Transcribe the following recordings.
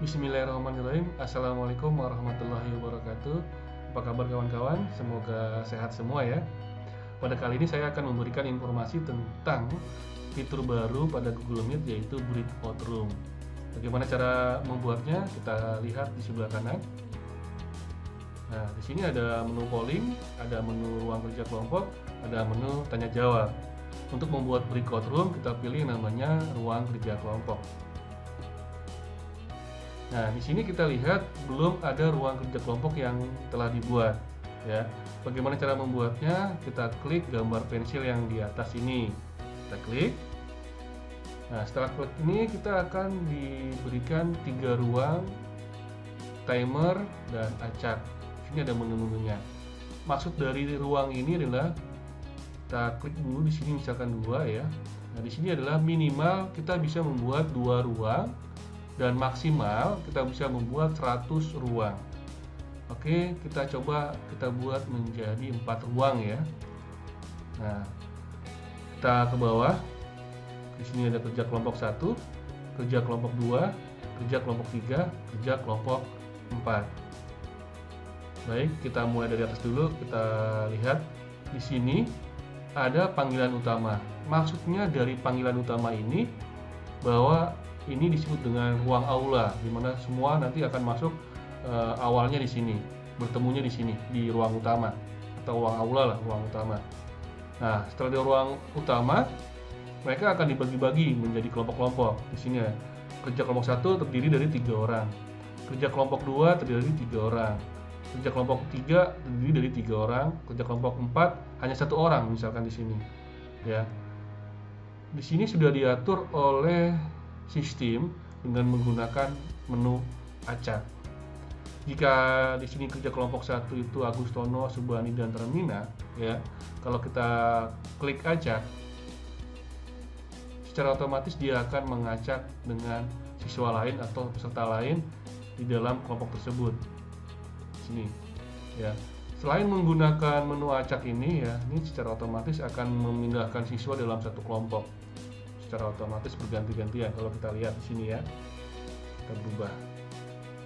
Bismillahirrahmanirrahim. Assalamualaikum warahmatullahi wabarakatuh. Apa kabar kawan-kawan? Semoga sehat semua ya. Pada kali ini saya akan memberikan informasi tentang fitur baru pada Google Meet, yaitu Breakout Room. Bagaimana cara membuatnya? Kita lihat di sebelah kanan. Nah, di sini ada menu polling, ada menu ruang kerja kelompok, ada menu tanya jawab. Untuk membuat Breakout Room, kita pilih namanya ruang kerja kelompok. Nah, di sini kita lihat belum ada ruang kerja kelompok yang telah dibuat, ya. Bagaimana cara membuatnya? Kita klik gambar pensil yang di atas ini. Kita klik. Nah, setelah klik ini kita akan diberikan 3 ruang, timer dan acak. Di sini ada menu-menunya. Maksud dari ruang ini adalah kita klik dulu di sini misalkan 2 ya. Nah, di sini adalah minimal kita bisa membuat 2 ruang dan maksimal kita bisa membuat 100 ruang. Oke, kita coba kita buat menjadi 4 ruang ya. Nah, kita ke bawah. Di sini ada kerja kelompok 1, kerja kelompok 2, kerja kelompok 3, kerja kelompok 4. Baik, kita mulai dari atas dulu. Kita lihat di sini ada panggilan utama. Maksudnya dari panggilan utama ini bahwa ini disebut dengan ruang aula, di mana semua nanti akan masuk awalnya di sini, bertemunya di sini di ruang utama atau ruang aula lah, ruang utama. Nah, setelah di ruang utama, mereka akan dibagi-bagi menjadi kelompok-kelompok. Di sini ya, kerja kelompok 1 terdiri dari 3 orang, kerja kelompok 2 terdiri dari 3 orang, kerja kelompok 3 terdiri dari 3 orang, kerja kelompok 4 hanya 1 orang misalkan di sini. Ya. Di sini sudah diatur oleh sistem dengan menggunakan menu acak. Jika di sini kerja kelompok 1 itu Agustono, Subani dan Termina, ya. Kalau kita klik acak, secara otomatis dia akan mengacak dengan siswa lain atau peserta lain di dalam kelompok tersebut. Sini, ya. Selain menggunakan menu acak ini ya, ini secara otomatis akan memindahkan siswa dalam satu kelompok. Secara otomatis berganti-gantian. Kalau kita lihat di sini ya, kita berubah.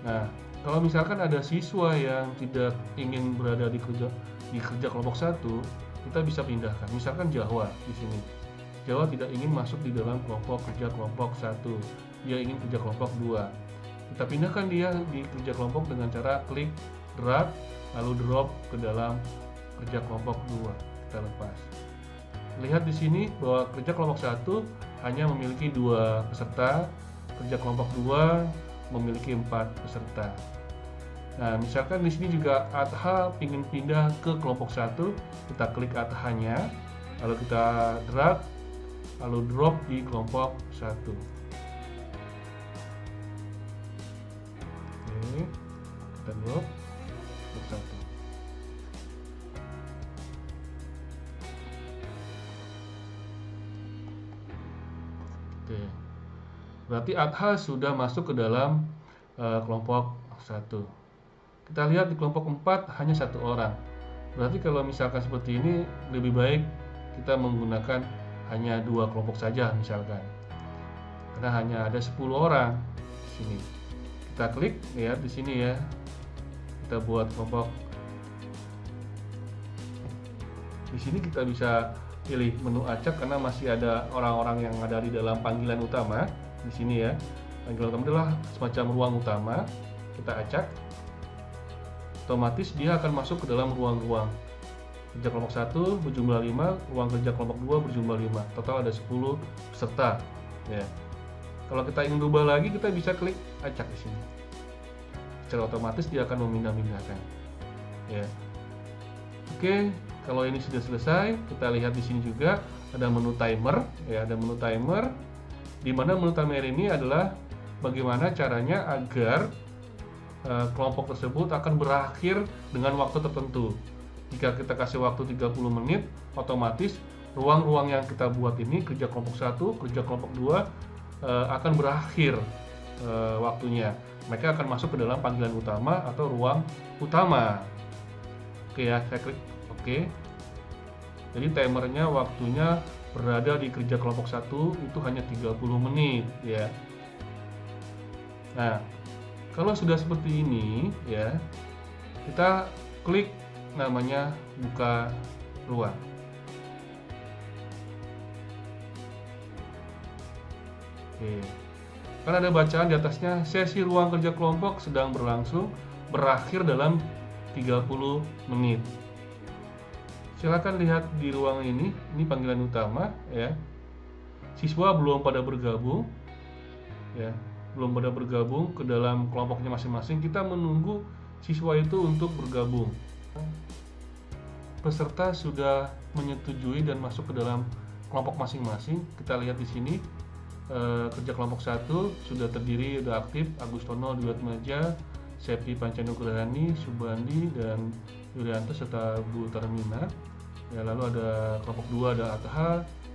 Nah, kalau misalkan ada siswa yang tidak ingin berada di kerja kelompok 1, kita bisa pindahkan. Misalkan Jawa di sini. Jawa tidak ingin masuk di dalam kerja kelompok 1. Dia ingin kerja kelompok 2. Kita pindahkan dia di kerja kelompok dengan cara klik drag lalu drop ke dalam kerja kelompok 2. Kita lepas. Lihat di sini bahwa kerja kelompok 1 hanya memiliki 2 peserta, kerja kelompok 2 memiliki 4 peserta. Nah, misalkan di sini juga Atha ingin pindah ke kelompok 1, kita klik Athanya, lalu kita drag, lalu drop di kelompok 1. Oke, kita drop kelompok 1. Oke, berarti Atha sudah masuk ke dalam kelompok 1. Kita lihat di kelompok 4 hanya 1 orang. Berarti kalau misalkan seperti ini, lebih baik kita menggunakan hanya 2 kelompok saja misalkan. Karena hanya ada 10 orang di sini. Kita klik, lihat di sini ya. Kita buat kelompok. Di sini kita bisa pilih menu acak karena masih ada orang-orang yang ada di dalam panggilan utama di sini ya. Panggilan utama adalah semacam ruang utama. Kita acak, otomatis dia akan masuk ke dalam ruang-ruang. Kerja kelompok 1 berjumlah 5, ruang kerja kelompok 2 berjumlah 5. Total ada 10 peserta. Ya. Kalau kita ingin berubah lagi, kita bisa klik acak di sini. Secara otomatis dia akan memindah-mindahkan. Ya. Oke. Kalau ini sudah selesai, kita lihat di sini juga ada menu timer, ya, ada menu timer. Di mana menu timer ini adalah bagaimana caranya agar kelompok tersebut akan berakhir dengan waktu tertentu. Jika kita kasih waktu 30 menit, otomatis ruang-ruang yang kita buat ini, kerja kelompok 1, kerja kelompok 2 akan berakhir waktunya. Mereka akan masuk ke dalam panggilan utama atau ruang utama. Oke ya, saya klik Oke. Jadi timernya waktunya berada di kerja kelompok 1 itu hanya 30 menit ya. Nah, Kalau sudah seperti ini ya, kita klik namanya buka ruang. Oke. Kan ada bacaan di atasnya, sesi ruang kerja kelompok sedang berlangsung, berakhir dalam 30 menit. Silakan lihat di ruang ini panggilan utama ya. Siswa belum pada bergabung ya, belum pada bergabung ke dalam kelompoknya masing-masing. Kita menunggu siswa itu untuk bergabung. Peserta sudah menyetujui dan masuk ke dalam kelompok masing-masing. Kita lihat di sini kerja kelompok 1 sudah terdiri, sudah aktif Agustono Dwiatmaja, Septi Pancanugrahani, Subandi dan Yuryanto serta Bu Tarmina. Ya, lalu ada kelompok 2 ada Ataha,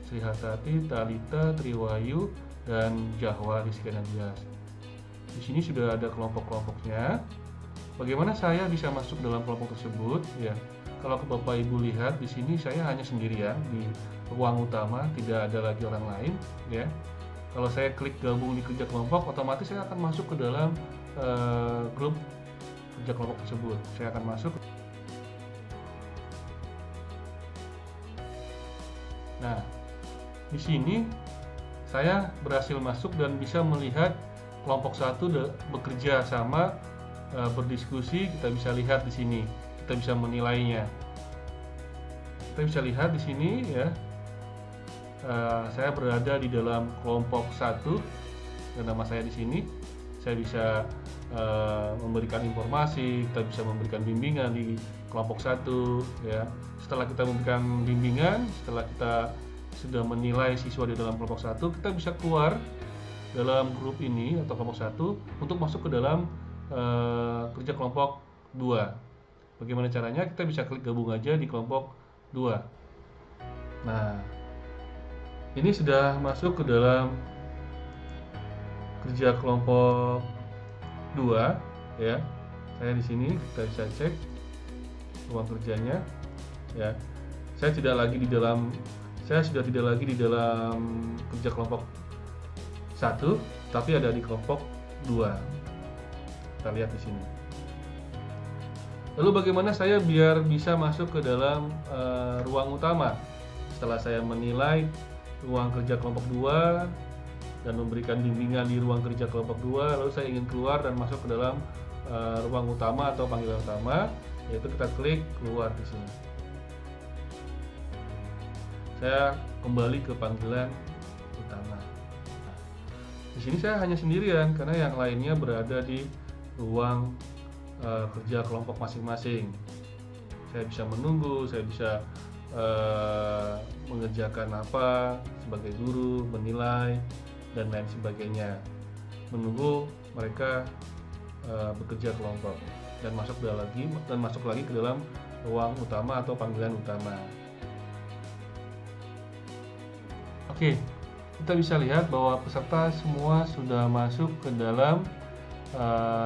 Sri Hatati, Talita, Triwayu dan Jahwa Rizky Nadias. Di sini sudah ada kelompok-kelompoknya. Bagaimana saya bisa masuk dalam kelompok tersebut? Ya, kalau Bapak Ibu lihat di sini saya hanya sendirian di ruang utama, tidak ada lagi orang lain. Ya, kalau saya klik gabung di kerja kelompok, otomatis saya akan masuk ke dalam grup kerja kelompok tersebut. Saya akan masuk. Nah, di sini saya berhasil masuk dan bisa melihat kelompok 1 bekerja sama, berdiskusi. Kita bisa lihat di sini, kita bisa menilainya. Kita bisa lihat di sini ya, saya berada di dalam kelompok 1 dan nama saya di sini. Saya bisa memberikan informasi, kita bisa memberikan bimbingan di kelompok 1 ya. Setelah kita memberikan bimbingan, setelah kita sudah menilai siswa di dalam kelompok 1, kita bisa keluar dalam grup ini atau kelompok 1 untuk masuk ke dalam kerja kelompok 2. Bagaimana caranya? Kita bisa klik gabung aja di kelompok 2. Nah, ini sudah masuk ke dalam kerja kelompok 2 ya. Saya di sini, kita bisa cek ruang kerjanya ya. Saya sudah tidak lagi di dalam kerja kelompok 1, tapi ada di kelompok 2. Kita lihat di sini. Lalu bagaimana saya biar bisa masuk ke dalam ruang utama? Setelah saya menilai ruang kerja kelompok 2 dan memberikan bimbingan di ruang kerja kelompok 2, lalu saya ingin keluar dan masuk ke dalam ruang utama atau panggilan utama, yaitu kita klik keluar di sini. Saya kembali ke panggilan utama. Di sini saya hanya sendirian karena yang lainnya berada di ruang kerja kelompok masing-masing. Saya bisa menunggu, saya bisa mengerjakan apa sebagai guru, menilai dan lain sebagainya. Menunggu mereka bekerja kelompok dan masuk lagi ke dalam ruang utama atau panggilan utama. Oke, kita bisa lihat bahwa peserta semua sudah masuk ke dalam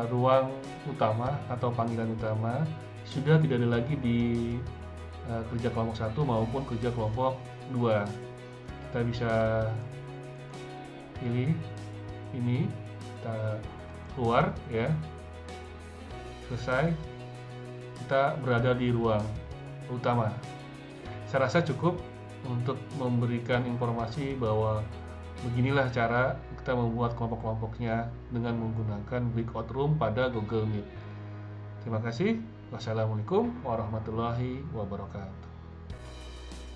ruang utama atau panggilan utama, sudah tidak ada lagi di kerja kelompok 1 maupun kerja kelompok 2. Kita bisa pilih ini, kita keluar ya, selesai, kita berada di ruang utama. Saya rasa cukup untuk memberikan informasi bahwa beginilah cara kita membuat kelompok-kelompoknya dengan menggunakan breakout room pada Google Meet. Terima kasih. Wassalamualaikum warahmatullahi wabarakatuh.